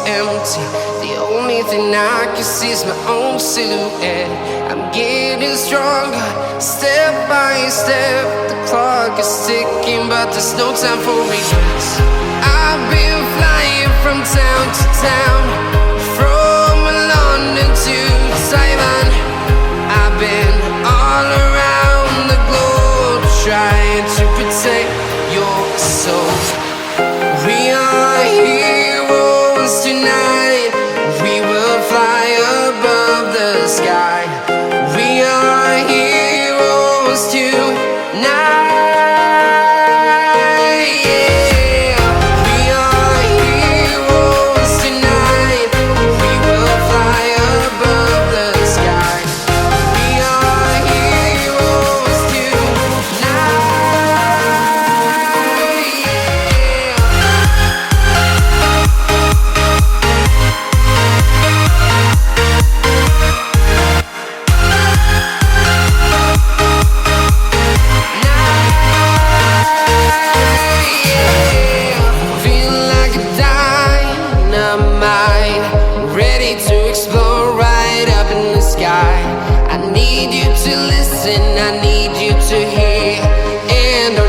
empty. The only thing I can see is my own silhouette. I'm getting stronger, step by step. The clock is ticking, but there's no time for regrets. I've been flying from town to town, from London to Taiwan. I've been all around the globe, trying to protect your soul. We are heroes tonight. We will fly above the sky. We are heroes tonight.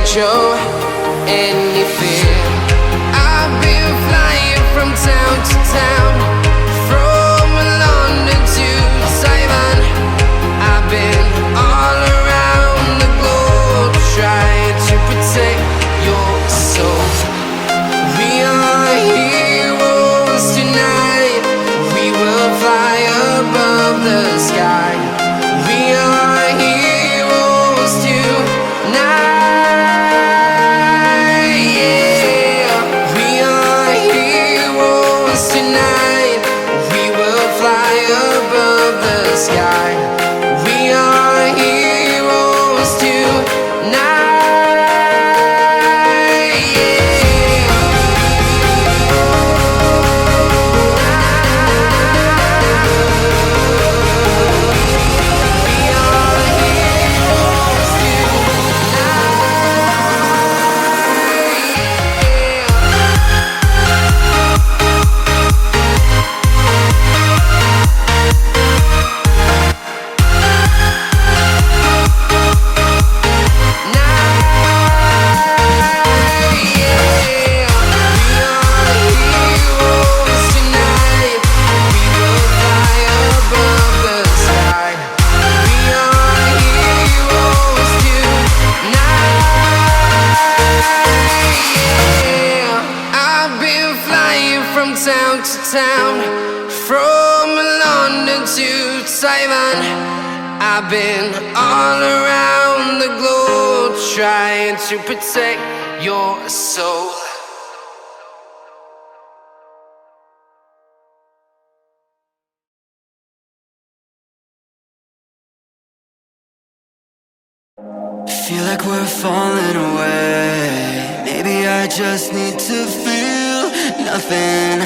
Show any fear. I've been flying from town to town, from London to Taiwan. I've been all around the globe, trying to protect your soul. We are heroes tonight. We will fly above the sky. We are heroes tonight. I've been all around the globe, trying to protect your soul. Feel like we're falling away. Maybe I just need to feel nothing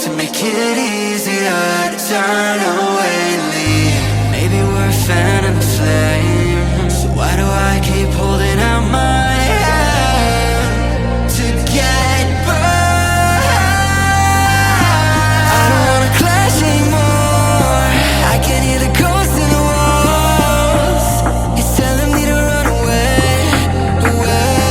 to make it easier to turn away and leave. Maybe we're fan and flame, so why do I keep holding out my hand to get burned? I don't wanna clash anymore. I can hear the ghosts in the walls. It's telling me to run away, away,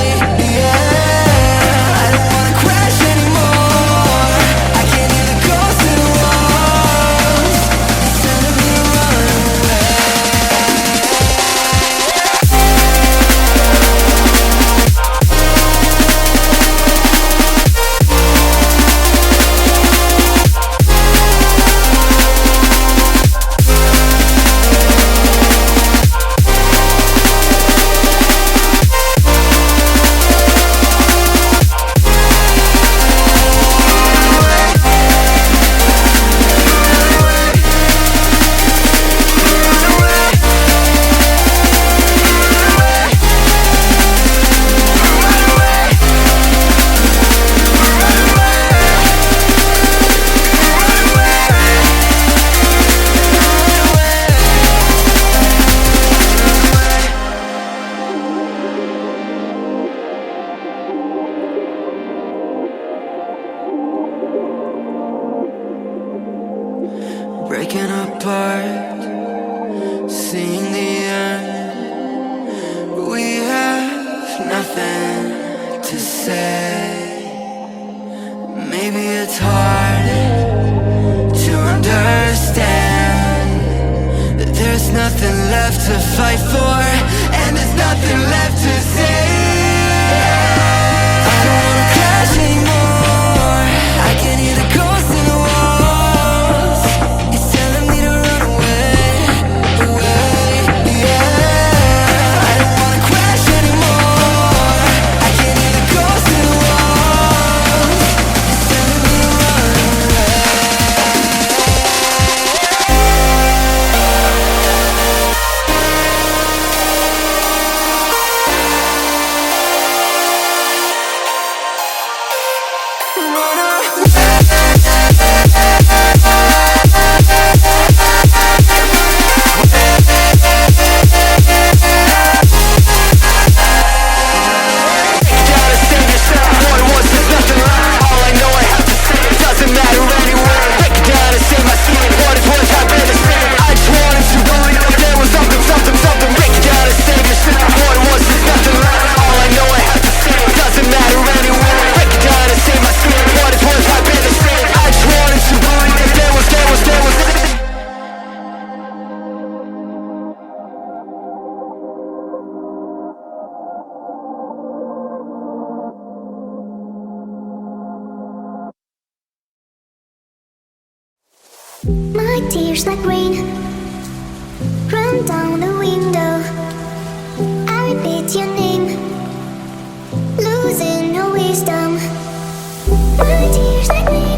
yeah. I don't wanna crash anymore. I can hear the ghosts in the walls. It's telling me to left to fight for, and there's nothing left to say. I don't wanna crash anymore. I can hear the ghosts in the walls. It's telling me to run away, away, yeah. I don't wanna crash anymore. I can hear the ghosts in the walls. It's telling me to run away. My tears like rain run down the window. I repeat your name, losing no wisdom. My tears like rain.